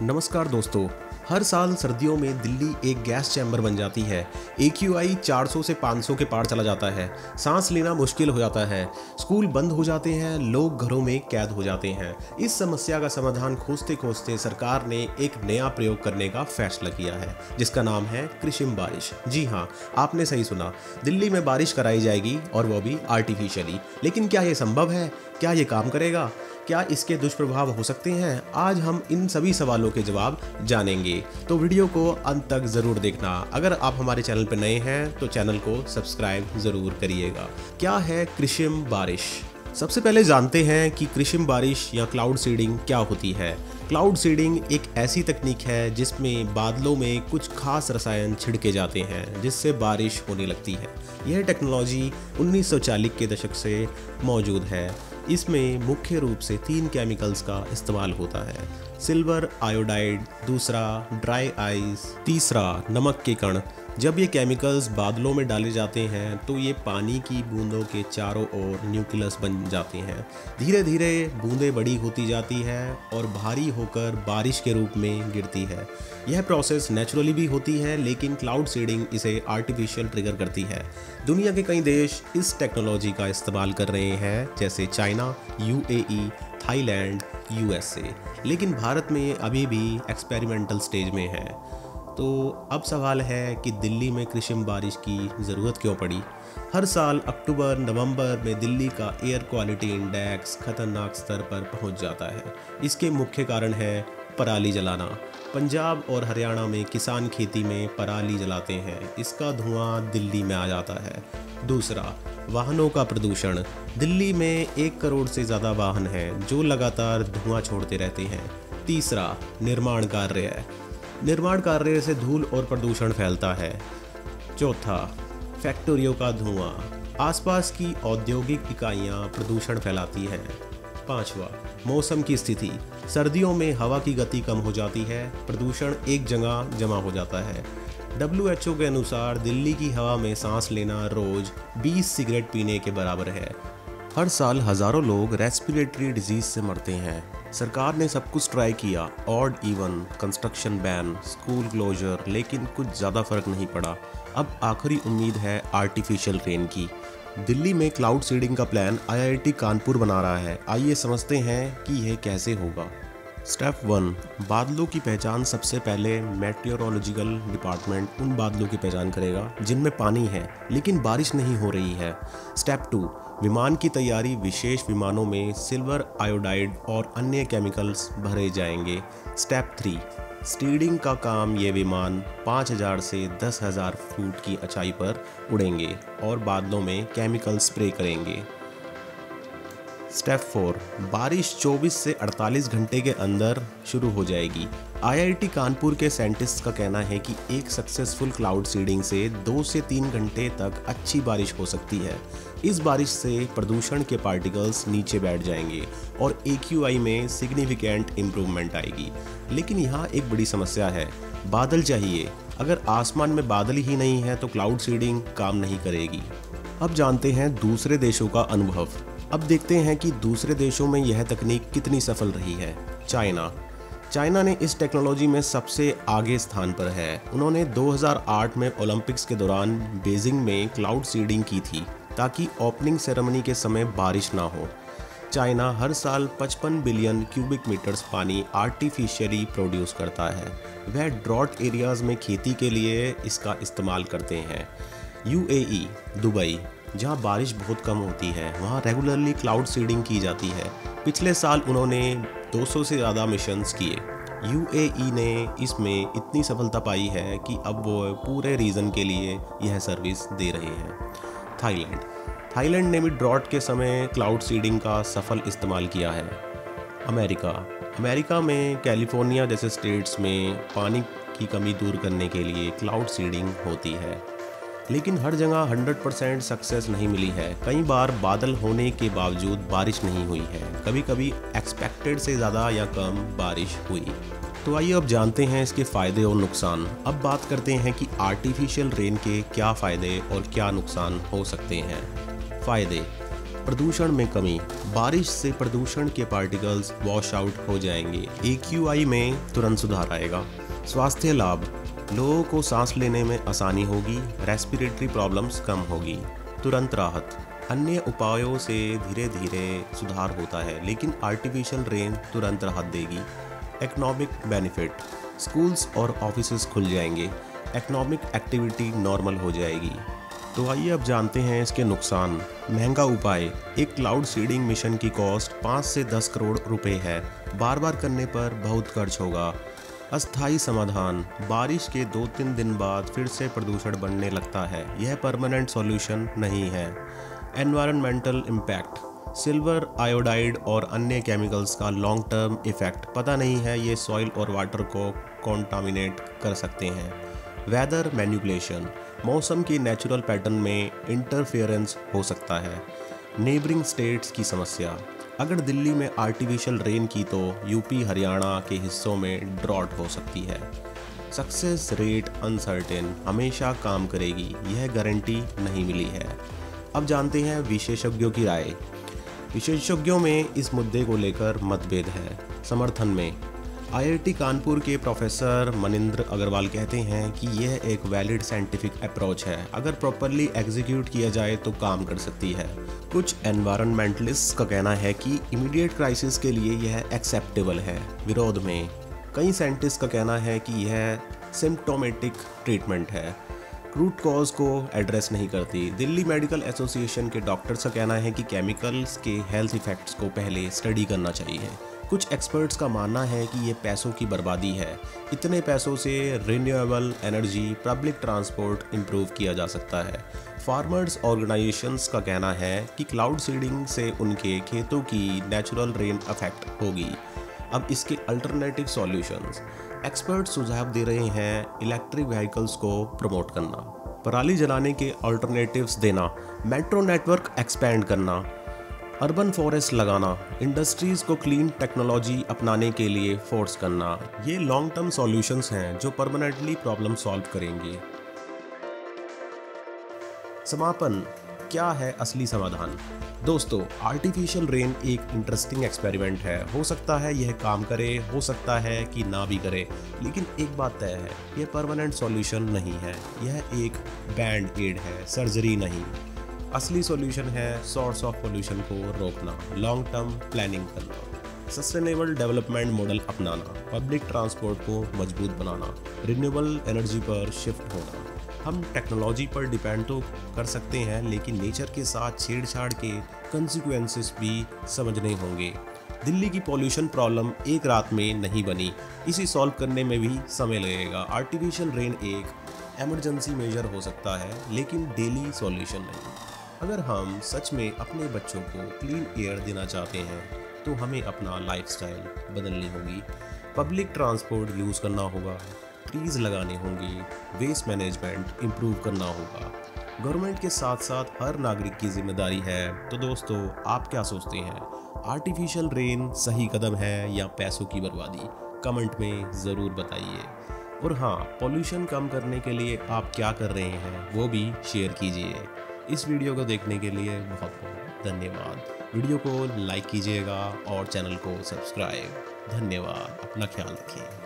नमस्कार दोस्तों। हर साल सर्दियों में दिल्ली एक गैस चैम्बर बन जाती है। AQI 400 से 500 के पार चला जाता है। सांस लेना मुश्किल हो जाता है। स्कूल बंद हो जाते हैं, लोग घरों में कैद हो जाते हैं। इस समस्या का समाधान खोजते खोजते सरकार ने एक नया प्रयोग करने का फैसला किया है, जिसका नाम है कृत्रिम बारिश। जी हाँ, आपने सही सुना। दिल्ली में बारिश कराई जाएगी और वो भी आर्टिफिशियली। लेकिन क्या ये संभव है? क्या ये काम करेगा? क्या इसके दुष्प्रभाव हो सकते हैं? आज हम इन सभी सवालों के जवाब जानेंगे, तो वीडियो को अंत तक जरूर देखना। अगर आप हमारे चैनल पर नए हैं तो चैनल को सब्सक्राइब जरूर करिएगा। क्या है कृत्रिम बारिश? सबसे पहले जानते हैं कि कृत्रिम बारिश या क्लाउड सीडिंग क्या होती है। क्लाउड सीडिंग एक ऐसी तकनीक है जिसमें बादलों में कुछ खास रसायन छिड़के जाते हैं जिससे बारिश होने लगती है। यह टेक्नोलॉजी 1940 के दशक से मौजूद है। इसमें मुख्य रूप से 3 केमिकल्स का इस्तेमाल होता है। सिल्वर आयोडाइड, दूसरा ड्राई आइस, तीसरा नमक के कण। जब ये केमिकल्स बादलों में डाले जाते हैं तो ये पानी की बूंदों के चारों ओर न्यूक्लियस बन जाते हैं। धीरे धीरे बूंदें बड़ी होती जाती है और भारी होकर बारिश के रूप में गिरती है। यह प्रोसेस नेचुरली भी होती है, लेकिन क्लाउड सीडिंग इसे आर्टिफिशियल ट्रिगर करती है। दुनिया के कई देश इस टेक्नोलॉजी का इस्तेमाल कर रहे हैं, जैसे चाइना, UAE, थाईलैंड, USA। लेकिन भारत में अभी भी एक्सपेरिमेंटल स्टेज में है। तो अब सवाल है कि दिल्ली में कृत्रिम बारिश की ज़रूरत क्यों पड़ी? हर साल अक्टूबर नवंबर में दिल्ली का एयर क्वालिटी इंडेक्स खतरनाक स्तर पर पहुंच जाता है। इसके मुख्य कारण है पराली जलाना। पंजाब और हरियाणा में किसान खेती में पराली जलाते हैं। इसका धुआं दिल्ली में आ जाता है। दूसरा, वाहनों का प्रदूषण। दिल्ली में 1 करोड़ से ज़्यादा वाहन हैं जो लगातार धुआं छोड़ते रहते हैं। तीसरा, निर्माण कार्य। निर्माण कार्य से धूल और प्रदूषण फैलता है। चौथा, फैक्ट्रियों का धुआं। आसपास की औद्योगिक इकाइयां प्रदूषण फैलाती हैं। पांचवा, मौसम की स्थिति। सर्दियों में हवा की गति कम हो जाती है, प्रदूषण एक जगह जमा हो जाता है। WHO के अनुसार दिल्ली की हवा में सांस लेना रोज 20 सिगरेट पीने के बराबर है। हर साल हजारों लोग रेस्पिरेटरी डिजीज से मरते हैं। सरकार ने सब कुछ ट्राई किया, odd even, construction ban, school closure, लेकिन कुछ ज़्यादा फर्क नहीं पड़ा। अब आखिरी उम्मीद है आर्टिफिशियल रेन की। दिल्ली में क्लाउड सीडिंग का प्लान IIT कानपुर बना रहा है। आइए समझते हैं कि यह कैसे होगा। स्टेप 1, बादलों की पहचान। सबसे पहले मेट्रोलॉजिकल डिपार्टमेंट उन बादलों की पहचान करेगा जिनमें पानी है लेकिन बारिश नहीं हो रही है। स्टेप 2, विमान की तैयारी। विशेष विमानों में सिल्वर आयोडाइड और अन्य केमिकल्स भरे जाएंगे। स्टेप 3, सीडिंग का काम। ये विमान 5000 से 10,000 फुट की ऊंचाई पर उड़ेंगे और बादलों में केमिकल स्प्रे करेंगे। स्टेप 4, बारिश 24 से 48 घंटे के अंदर शुरू हो जाएगी। IIT कानपुर के साइंटिस्ट का कहना है कि एक सक्सेसफुल क्लाउड सीडिंग से 2 से 3 घंटे तक अच्छी बारिश हो सकती है। इस बारिश से प्रदूषण के पार्टिकल्स नीचे बैठ जाएंगे और AQI में सिग्निफिकेंट इम्प्रूवमेंट आएगी। लेकिन यहाँ एक बड़ी समस्या है, बादल चाहिए। अगर आसमान में बादल ही नहीं है तो क्लाउड सीडिंग काम नहीं करेगी। अब जानते हैं दूसरे देशों का अनुभव। अब देखते हैं कि दूसरे देशों में यह तकनीक कितनी सफल रही है। चाइना ने इस टेक्नोलॉजी में सबसे आगे स्थान पर है। उन्होंने 2008 में ओलंपिक्स के दौरान बीजिंग में क्लाउड सीडिंग की थी ताकि ओपनिंग सेरेमनी के समय बारिश ना हो। चाइना हर साल 55 बिलियन क्यूबिक मीटर्स पानी आर्टिफिशियली प्रोड्यूस करता है। वह ड्रॉट एरियाज में खेती के लिए इसका इस्तेमाल करते हैं। UAE, दुबई, जहां बारिश बहुत कम होती है, वहां रेगुलरली क्लाउड सीडिंग की जाती है। पिछले साल उन्होंने 200 से ज़्यादा मिशंस किए। UAE ने इसमें इतनी सफलता पाई है कि अब वो पूरे रीजन के लिए यह सर्विस दे रहे हैं। थाईलैंड ने भी ड्रॉट के समय क्लाउड सीडिंग का सफल इस्तेमाल किया है। अमेरिका में कैलिफोर्निया जैसे स्टेट्स में पानी की कमी दूर करने के लिए क्लाउड सीडिंग होती है। लेकिन हर जगह 100% सक्सेस नहीं मिली है। कई बार बादल होने के बावजूद बारिश नहीं हुई है। कभी कभी एक्सपेक्टेड से ज़्यादा या कम बारिश हुई। तो आइए अब जानते हैं इसके फ़ायदे और नुकसान। अब बात करते हैं कि आर्टिफिशियल रेन के क्या फ़ायदे और क्या नुकसान हो सकते हैं। फ़ायदे: प्रदूषण में कमी, बारिश से प्रदूषण के पार्टिकल्स वॉश आउट हो जाएंगे। AQI में तुरंत सुधार आएगा। स्वास्थ्य लाभ, लोगों को सांस लेने में आसानी होगी, रेस्पिरेटरी प्रॉब्लम्स कम होगी। तुरंत राहत, अन्य उपायों से धीरे धीरे सुधार होता है, लेकिन आर्टिफिशियल रेन तुरंत राहत देगी। इकोनॉमिक बेनिफिट, स्कूल्स और ऑफिसेज खुल जाएंगे, इकोनॉमिक एक्टिविटी नॉर्मल हो जाएगी। तो आइए अब जानते हैं इसके नुकसान। महंगा उपाय, एक क्लाउड सीडिंग मिशन की कॉस्ट 5 से 10 करोड़ रुपए है। बार बार करने पर बहुत खर्च होगा। अस्थायी समाधान, बारिश के 2-3 दिन बाद फिर से प्रदूषण बढ़ने लगता है, यह परमानेंट सॉल्यूशन नहीं है। एनवायरमेंटल इम्पैक्ट, सिल्वर आयोडाइड और अन्य केमिकल्स का लॉन्ग टर्म इफेक्ट पता नहीं है, ये सॉइल और वाटर को कॉन्टामिनेट कर सकते हैं। वेदर मैनिपुलेशन, मौसम के नेचुरल पैटर्न में इंटरफेरेंस हो सकता है। नेबरिंग स्टेट्स की समस्या, अगर दिल्ली में आर्टिफिशियल रेन की तो यूपी हरियाणा के हिस्सों में ड्रॉट हो सकती है। सक्सेस रेट अनसर्टेन, हमेशा काम करेगी, यह गारंटी नहीं मिली है। अब जानते हैं विशेषज्ञों की राय। विशेषज्ञों में इस मुद्दे को लेकर मतभेद है। समर्थन में IIT कानपुर के प्रोफेसर मनिंद्र अग्रवाल कहते हैं कि यह एक वैलिड साइंटिफिक अप्रोच है, अगर प्रॉपरली एग्जीक्यूट किया जाए तो काम कर सकती है। कुछ एनवायरमेंटलिस्ट का कहना है कि इमीडिएट क्राइसिस के लिए यह एक्सेप्टेबल है। विरोध में कई साइंटिस्ट का कहना है कि यह सिम्प्टोमेटिक ट्रीटमेंट है, रूट कॉज को एड्रेस नहीं करती। दिल्ली मेडिकल एसोसिएशन के डॉक्टर्स का कहना है कि केमिकल्स के हेल्थ इफेक्ट्स को पहले स्टडी करना चाहिए। कुछ एक्सपर्ट्स का मानना है कि ये पैसों की बर्बादी है, इतने पैसों से renewable energy, public transport improve किया जा सकता है। फार्मर्स ऑर्गेनाइजेशंस का कहना है कि क्लाउड सीडिंग से उनके खेतों की नेचुरल रेन अफेक्ट होगी। अब इसके अल्टरनेटिव सॉल्यूशंस, एक्सपर्ट सुझाव दे रहे हैं इलेक्ट्रिक व्हीकल्स को प्रमोट करना, पराली जलाने के अल्टरनेटिव्स देना, मेट्रो नेटवर्क एक्सपेंड करना, अर्बन फॉरेस्ट लगाना, इंडस्ट्रीज को क्लीन टेक्नोलॉजी अपनाने के लिए फोर्स करना। ये लॉन्ग टर्म सॉल्यूशंस हैं जो परमानेंटली प्रॉब्लम सॉल्व करेंगे। समापन, क्या है असली समाधान? दोस्तों, आर्टिफिशियल रेन एक इंटरेस्टिंग एक्सपेरिमेंट है। हो सकता है यह काम करे, हो सकता है कि ना भी करे, लेकिन एक बात तय है, यह परमानेंट सॉल्यूशन नहीं है। यह एक बैंड एड है, सर्जरी नहीं। असली सॉल्यूशन है सोर्स ऑफ पोल्यूशन को रोकना, लॉन्ग टर्म प्लानिंग करना, सस्टेनेबल डेवलपमेंट मॉडल अपनाना, पब्लिक ट्रांसपोर्ट को मजबूत बनाना, रिन्यूएबल एनर्जी पर शिफ्ट होना। हम टेक्नोलॉजी पर डिपेंड तो कर सकते हैं, लेकिन नेचर के साथ छेड़छाड़ के कंसिक्वेंसेस भी समझने होंगे। दिल्ली की पॉल्यूशन प्रॉब्लम एक रात में नहीं बनी, इसे सॉल्व करने में भी समय लगेगा। आर्टिफिशियल रेन एक इमरजेंसी मेजर हो सकता है, लेकिन डेली सॉल्यूशन नहीं। अगर हम सच में अपने बच्चों को क्लीन एयर देना चाहते हैं तो हमें अपना लाइफस्टाइल बदलनी होगी, पब्लिक ट्रांसपोर्ट यूज़ करना होगा, ट्रीज़ लगाने होंगे, वेस्ट मैनेजमेंट इम्प्रूव करना होगा। गवर्नमेंट के साथ साथ हर नागरिक की जिम्मेदारी है। तो दोस्तों, आप क्या सोचते हैं? आर्टिफिशियल रेन सही कदम है या पैसों की बर्बादी? कमेंट में ज़रूर बताइए। और हाँ, पॉल्यूशन कम करने के लिए आप क्या कर रहे हैं वो भी शेयर कीजिए। इस वीडियो को देखने के लिए बहुत बहुत धन्यवाद। वीडियो को लाइक कीजिएगा और चैनल को सब्सक्राइब। धन्यवाद, अपना ख्याल रखिए।